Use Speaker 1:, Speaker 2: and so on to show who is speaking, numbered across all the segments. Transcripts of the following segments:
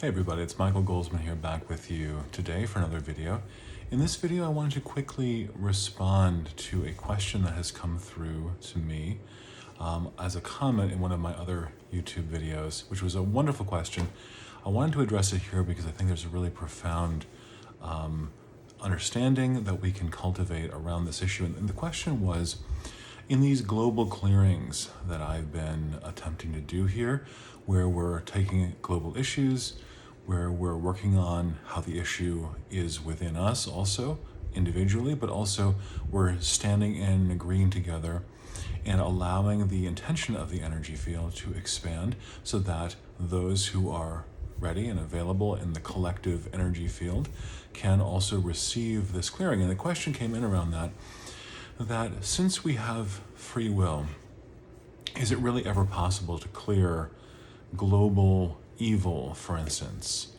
Speaker 1: Hey everybody, it's Michael Golzmane here back with you today for another video. In this video, I wanted to quickly respond to a question that has come through to me as a comment in one of my other YouTube videos, which was a wonderful question. I wanted to address it here because I think there's a really profound understanding that we can cultivate around this issue. And the question was, in these global clearings that I've been attempting to do here, where we're taking global issues, where we're working on how the issue is within us also, individually, but also we're standing in and agreeing together and allowing the intention of the energy field to expand so that those who are ready and available in the collective energy field can also receive this clearing. And the question came in around that since we have free will, is it really ever possible to clear global evil, for instance?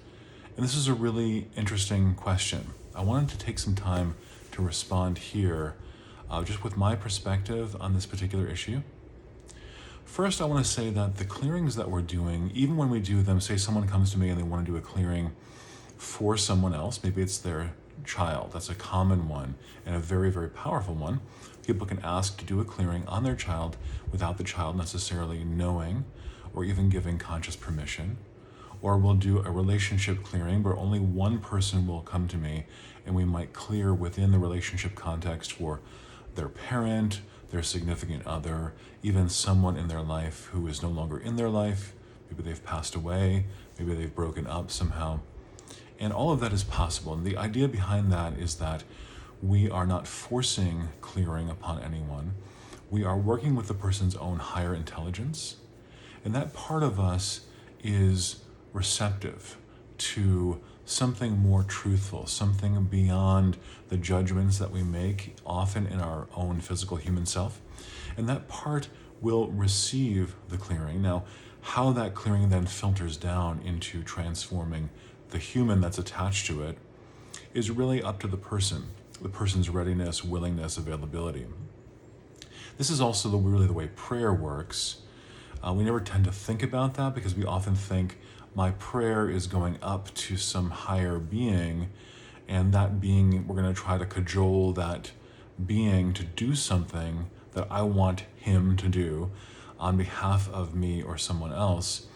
Speaker 1: And this is a really interesting question. I wanted to take some time to respond here, just with my perspective on this particular issue. First, I want to say that the clearings that we're doing, even when we do them, say someone comes to me and they want to do a clearing for someone else, maybe it's their child, that's a common one and a very, very powerful one. People can ask to do a clearing on their child without the child necessarily knowing or even giving conscious permission. Or we'll do a relationship clearing where only one person will come to me and we might clear within the relationship context for their parent, their significant other, even someone in their life who is no longer in their life. Maybe they've passed away, maybe they've broken up somehow. And all of that is possible. And the idea behind that is that we are not forcing clearing upon anyone. We are working with the person's own higher intelligence. And that part of us is receptive to something more truthful, something beyond the judgments that we make, often in our own physical human self. And that part will receive the clearing. Now, how that clearing then filters down into transforming the human that's attached to it is really up to the person's readiness, willingness, availability. This is also really the way prayer works. We never tend to think about that because we often think my prayer is going up to some higher being, and that being, we're going to try to cajole that being to do something that I want him to do on behalf of me or someone else.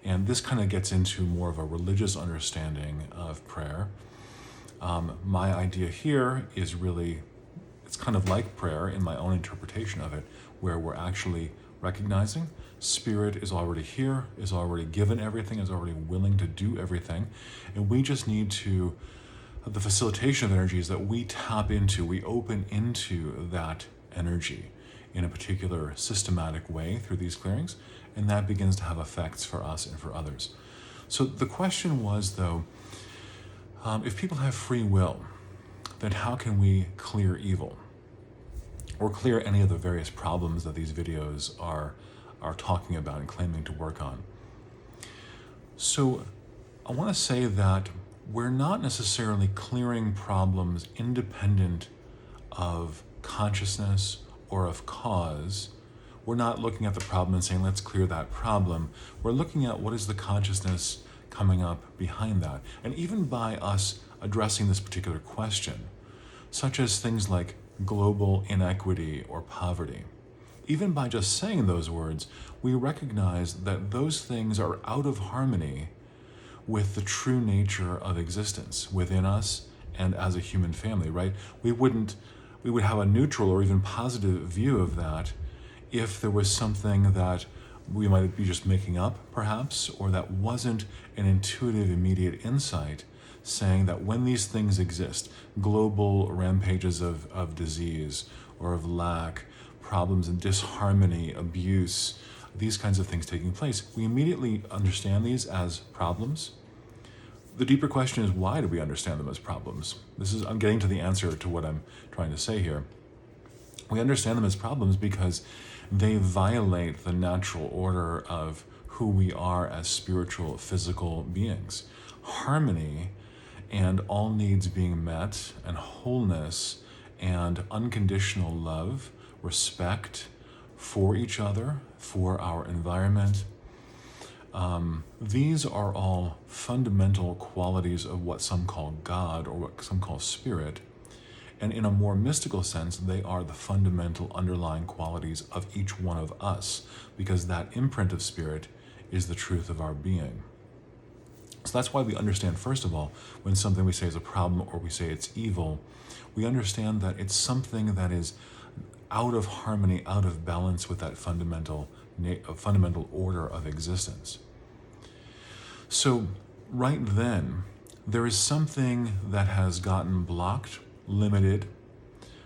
Speaker 1: And this kind of gets into more of a religious understanding of prayer. My idea here is really, it's kind of like prayer in my own interpretation of it, where we're actually recognizing Spirit is already here, is already given everything, is already willing to do everything. And we just need to, the facilitation of energy is that we tap into, we open into that energy in a particular systematic way through these clearings. And that begins to have effects for us and for others. So the question was, though, if people have free will, then how can we clear evil? Or clear any of the various problems that these videos are talking about and claiming to work on. So I want to say that we're not necessarily clearing problems independent of consciousness or of cause. We're not looking at the problem and saying, let's clear that problem. We're looking at what is the consciousness coming up behind that. And even by us addressing this particular question, such as things like global inequity or poverty, even by just saying those words, we recognize that those things are out of harmony with the true nature of existence within us and as a human family, right? We would have a neutral or even positive view of that if there was something that we might be just making up, perhaps, or that wasn't an intuitive, immediate insight saying that when these things exist, global rampages of disease or of lack, problems and disharmony, abuse, these kinds of things taking place, we immediately understand these as problems. The deeper question is, why do we understand them as problems? I'm getting to the answer to what I'm trying to say here. We understand them as problems because they violate the natural order of who we are as spiritual, physical beings. Harmony and all needs being met, and wholeness and unconditional love, respect for each other, for our environment, These are all fundamental qualities of what some call God or what some call spirit. And in a more mystical sense, they are the fundamental underlying qualities of each one of us, because that imprint of spirit is the truth of our being. So that's why we understand, first of all, when something we say is a problem or we say it's evil, we understand that it's something that is out of harmony, out of balance with that fundamental order of existence. So right then, there is something that has gotten blocked, limited,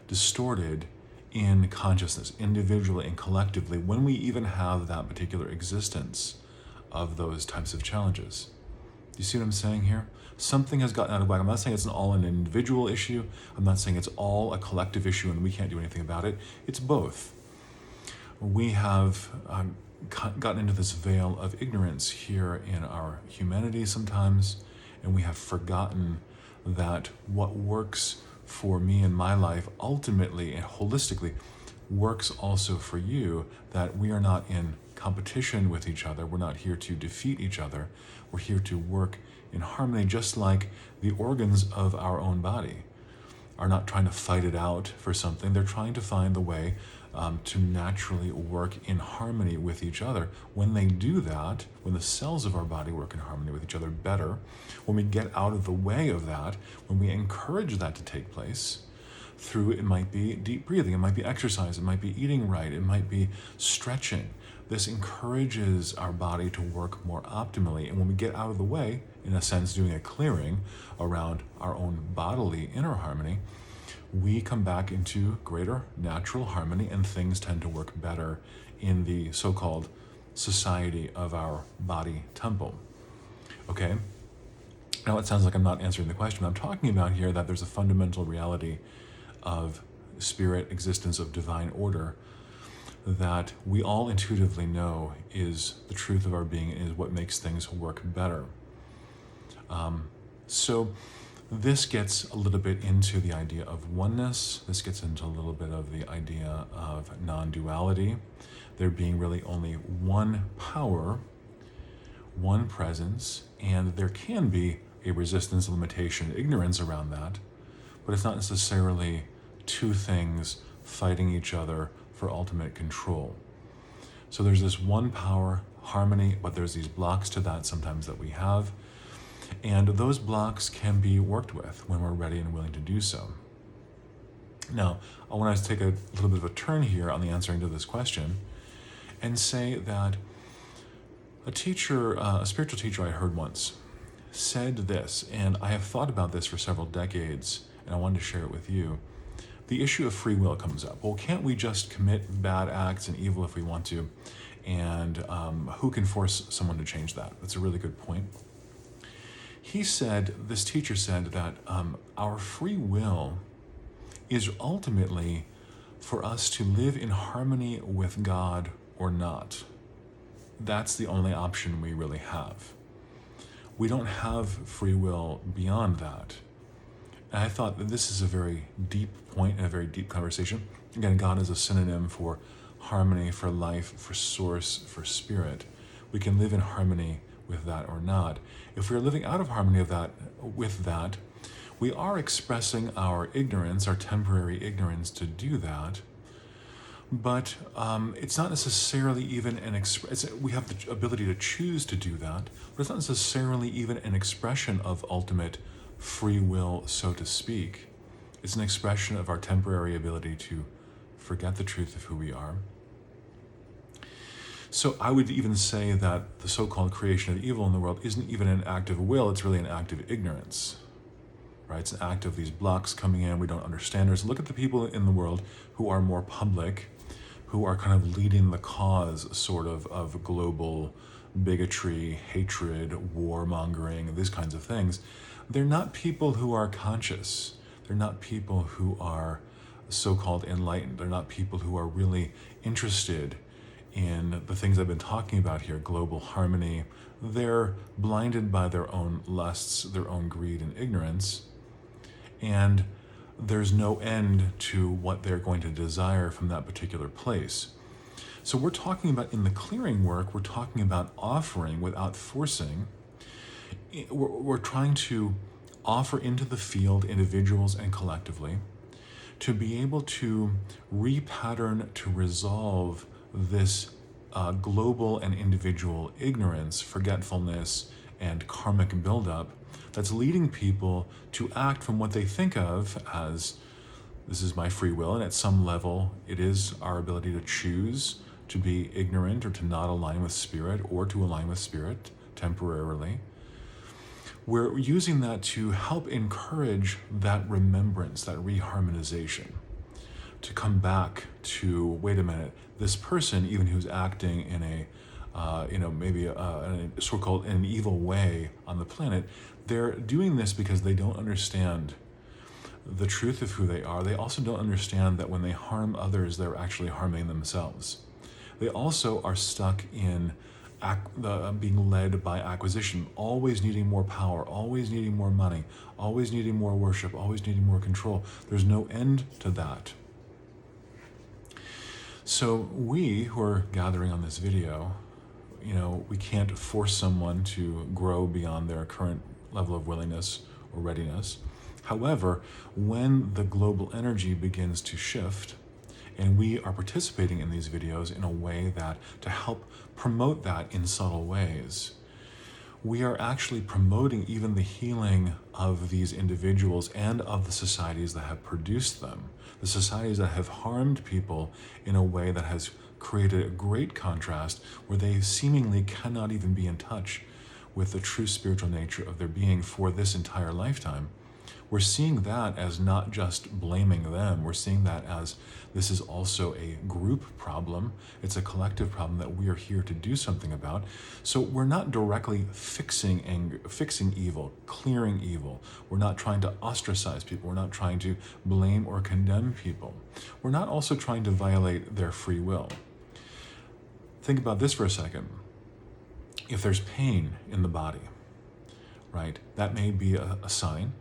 Speaker 1: distorted in consciousness, individually and collectively, when we even have that particular existence of those types of challenges. Do you see what I'm saying here? Something has gotten out of whack. I'm not saying it's all an individual issue. I'm not saying it's all a collective issue and we can't do anything about it. It's both. We have gotten into this veil of ignorance here in our humanity sometimes, and we have forgotten that what works for me in my life ultimately and holistically works also for you, that we are not in competition with each other. We're not here to defeat each other. We're here to work in harmony, just like the organs of our own body are not trying to fight it out for something. They're trying to find the way to naturally work in harmony with each other. When they do that, when the cells of our body work in harmony with each other better, when we get out of the way of that, when we encourage that to take place, through, it might be deep breathing, it might be exercise, it might be eating right, it might be stretching. This encourages our body to work more optimally. And when we get out of the way, in a sense, doing a clearing around our own bodily inner harmony, we come back into greater natural harmony and things tend to work better in the so-called society of our body temple. Okay? Now it sounds like I'm not answering the question. I'm talking about here that there's a fundamental reality of spirit, existence, of divine order, that we all intuitively know is the truth of our being and is what makes things work better. So this gets a little bit into the idea of oneness. This gets into a little bit of the idea of non-duality. There being really only one power, one presence, and there can be a resistance, limitation, ignorance around that, but it's not necessarily two things fighting each other for ultimate control. So there's this one power, harmony, but there's these blocks to that sometimes that we have. And those blocks can be worked with when we're ready and willing to do so. Now, I want to take a little bit of a turn here on the answering to this question and say that a spiritual teacher I heard once said this, and I have thought about this for several decades, and I wanted to share it with you. The issue of free will comes up. Well, can't we just commit bad acts and evil if we want to? And who can force someone to change that? That's a really good point. This teacher said that our free will is ultimately for us to live in harmony with God or not. That's the only option we really have. We don't have free will beyond that. And I thought that this is a very deep point and a very deep conversation. Again, God is a synonym for harmony, for life, for source, for spirit. We can live in harmony with that or not. If we're living out of harmony with that, we are expressing our ignorance, our temporary ignorance to do that. But it's not necessarily even we have the ability to choose to do that, but it's not necessarily even an expression of ultimate free will, so to speak. It's an expression of our temporary ability to forget the truth of who we are. So I would even say that the so-called creation of evil in the world isn't even an act of will, it's really an act of ignorance. Right? It's an act of these blocks coming in, we don't understand it. So look at the people in the world who are more public, who are kind of leading the cause sort of global bigotry, hatred, warmongering, these kinds of things. They're not people who are conscious. They're not people who are so-called enlightened. They're not people who are really interested in the things I've been talking about here, global harmony. They're blinded by their own lusts, their own greed and ignorance, and there's no end to what they're going to desire from that particular place. So we're talking about, in the clearing work, we're talking about offering without forcing. We're trying to offer into the field, individuals and collectively, to be able to repattern, to resolve this global and individual ignorance, forgetfulness, and karmic buildup that's leading people to act from what they think of as, this is my free will, and at some level it is our ability to choose to be ignorant or to not align with spirit, or to align with spirit temporarily. We're using that to help encourage that remembrance, that reharmonization, to come back to, wait a minute, this person, even who's acting in a maybe a so-called an evil way on the planet, they're doing this because they don't understand the truth of who they are. They also don't understand that when they harm others, they're actually harming themselves. They also are stuck in being led by acquisition, always needing more power, always needing more money, always needing more worship, always needing more control. There's no end to that. So we who are gathering on this video, we can't force someone to grow beyond their current level of willingness or readiness. However, when the global energy begins to shift, and we are participating in these videos in a way that to help promote that in subtle ways, we are actually promoting even the healing of these individuals and of the societies that have produced them, the societies that have harmed people in a way that has created a great contrast where they seemingly cannot even be in touch with the true spiritual nature of their being for this entire lifetime. We're seeing that as not just blaming them, we're seeing that as this is also a group problem. It's a collective problem that we are here to do something about. So we're not directly fixing anger, fixing evil, clearing evil. We're not trying to ostracize people. We're not trying to blame or condemn people. We're not also trying to violate their free will. Think about this for a second. If there's pain in the body, right, that may be a sign,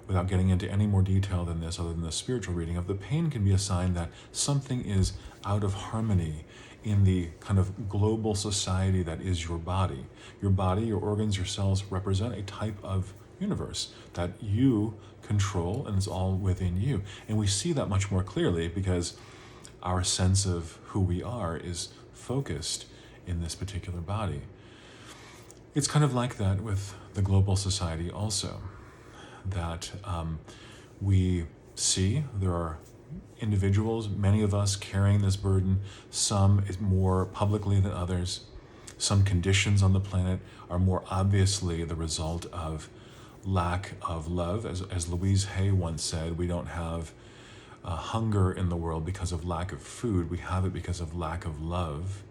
Speaker 1: without getting into any more detail than this, other than the spiritual reading of the pain, can be a sign that something is out of harmony in the kind of global society that is your body. Your body, your organs, your cells represent a type of universe that you control, and it's all within you. And we see that much more clearly because our sense of who we are is focused in this particular body. It's kind of like that with the global society also, that we see there are individuals, many of us carrying this burden, some is more publicly than others. Some conditions on the planet are more obviously the result of lack of love. As Louise Hay once said, we don't have hunger in the world because of lack of food, we have it because of lack of love.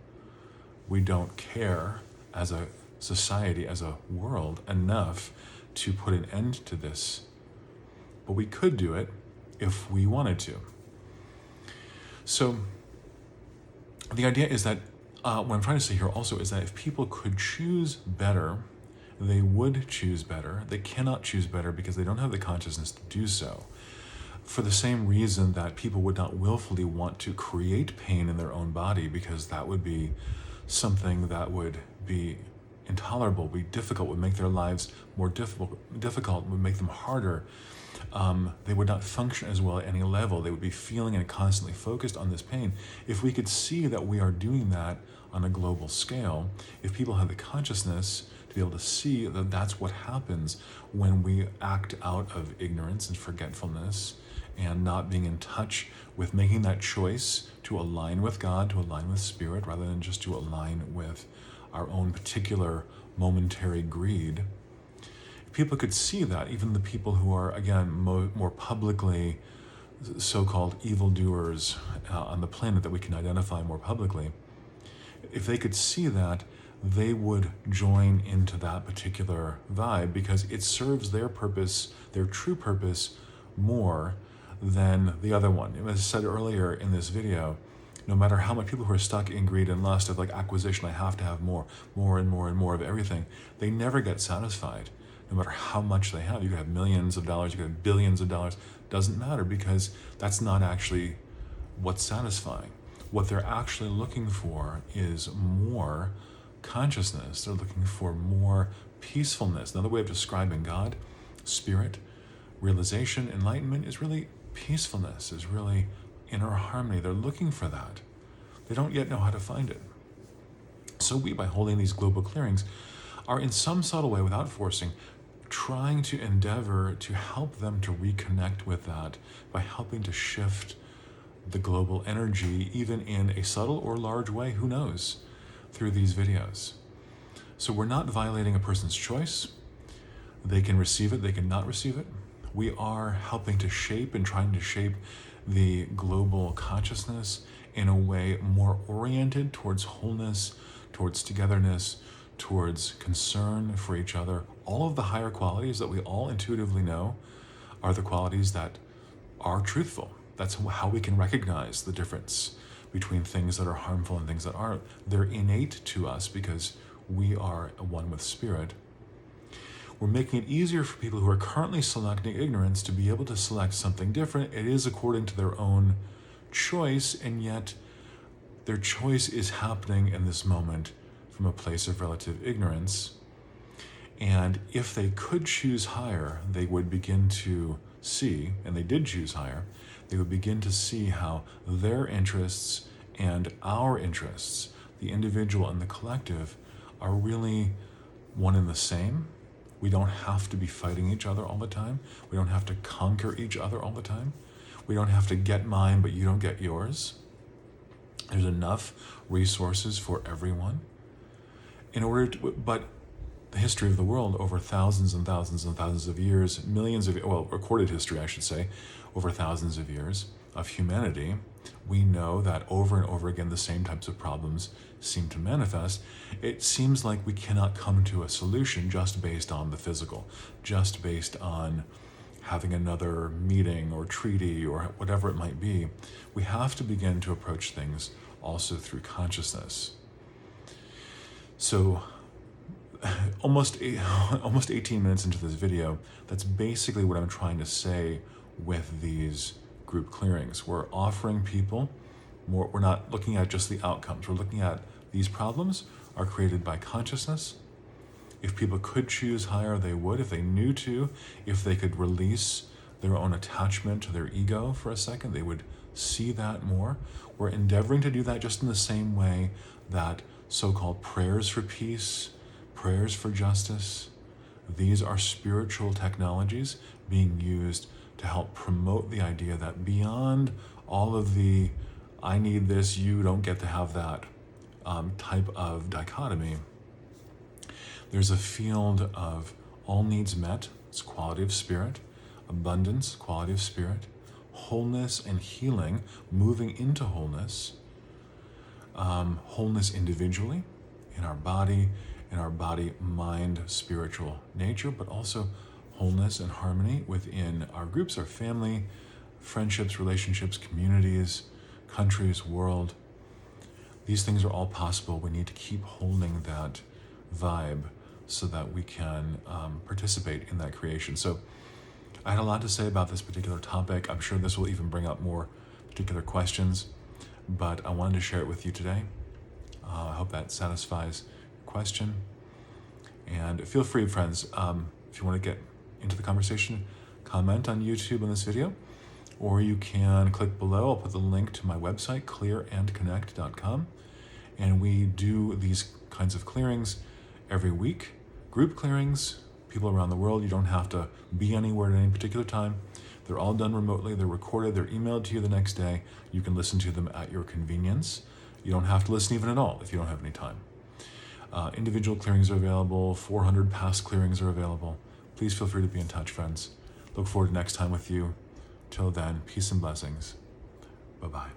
Speaker 1: We don't care as a society, as a world, enough to put an end to this. But we could do it if we wanted to. So the idea is that what I'm trying to say here also is that if people could choose better, they would choose better. They cannot choose better because they don't have the consciousness to do so. For the same reason that people would not willfully want to create pain in their own body, because that would be something that would be intolerable, would be difficult, would make their lives more difficult, would make them harder. They would not function as well at any level. They would be feeling and constantly focused on this pain. If we could see that we are doing that on a global scale, if people have the consciousness to be able to see that that's what happens when we act out of ignorance and forgetfulness and not being in touch with making that choice to align with God, to align with spirit, rather than just to align with our own particular momentary greed. If people could see that, even the people who are, again, more publicly so-called evildoers on the planet that we can identify more publicly, if they could see that, they would join into that particular vibe because it serves their purpose, their true purpose, more than the other one. As I said earlier in this video, no matter how much people who are stuck in greed and lust of like acquisition, I have to have more and more of everything, they never get satisfied. No matter how much they have, you could have millions of dollars, you could have billions of dollars, doesn't matter, because that's not actually what's satisfying. what they're actually looking for is more consciousness. They're looking for more peacefulness. Another way of describing God, spirit, realization, enlightenment is really peacefulness, is really inner harmony. They're looking for that. They don't yet know how to find it. So we, by holding these global clearings, are in some subtle way, without forcing, trying to endeavor to help them to reconnect with that by helping to shift the global energy, even in a subtle or large way, who knows, through these videos. So we're not violating a person's choice. They can receive it, they can not receive it. We are helping to shape and trying to shape the global consciousness in a way more oriented towards wholeness, towards togetherness, towards concern for each other. All of the higher qualities that we all intuitively know are the qualities that are truthful. That's how we can recognize the difference between things that are harmful and things that aren't. They're innate to us because we are one with spirit. We're making it easier for people who are currently selecting ignorance to be able to select something different. It is according to their own choice, and yet their choice is happening in this moment from a place of relative ignorance. And if they could choose higher, they would begin to see, and they did choose higher, they would begin to see how their interests and our interests, the individual and the collective, are really one and the same. We don't have to be fighting each other all the time. We don't have to conquer each other all the time. We don't have to get mine, but you don't get yours. There's enough resources for everyone. But the history of the world over thousands and thousands and thousands of years, recorded history, I should say, over thousands of years of humanity, we know that over and over again the same types of problems seem to manifest. It seems like we cannot come to a solution just based on the physical, just based on having another meeting or treaty or whatever it might be. We have to begin to approach things also through consciousness. So almost 18 minutes into this video, that's basically what I'm trying to say with these group clearings. We're offering people more, we're not looking at just the outcomes. We're looking at these problems are created by consciousness. If people could choose higher, they would. If they knew to, if they could release their own attachment to their ego for a second, they would see that more. We're endeavoring to do that just in the same way that so-called prayers for peace, prayers for justice, these are spiritual technologies being used to help promote the idea that beyond all of the I need this, you don't get to have that type of dichotomy, there's a field of all needs met. It's quality of spirit, abundance, quality of spirit, wholeness and healing, moving into wholeness, wholeness individually, in our body, mind, spiritual nature, but also wholeness and harmony within our groups, our family, friendships, relationships, communities, countries, world. These things are all possible. We need to keep holding that vibe so that we can participate in that creation. So I had a lot to say about this particular topic. I'm sure this will even bring up more particular questions, but I wanted to share it with you today. I hope that satisfies your question. And feel free, friends, if you want to get into the conversation, comment on YouTube on this video, or you can click below. I'll put the link to my website, clearandconnect.com. And we do these kinds of clearings every week, group clearings, people around the world. You don't have to be anywhere at any particular time. They're all done remotely. They're recorded. They're emailed to you the next day. You can listen to them at your convenience. You don't have to listen even at all if you don't have any time. Individual clearings are available. 400 past clearings are available. Please feel free to be in touch, friends. Look forward to next time with you. Till then, peace and blessings. Bye-bye.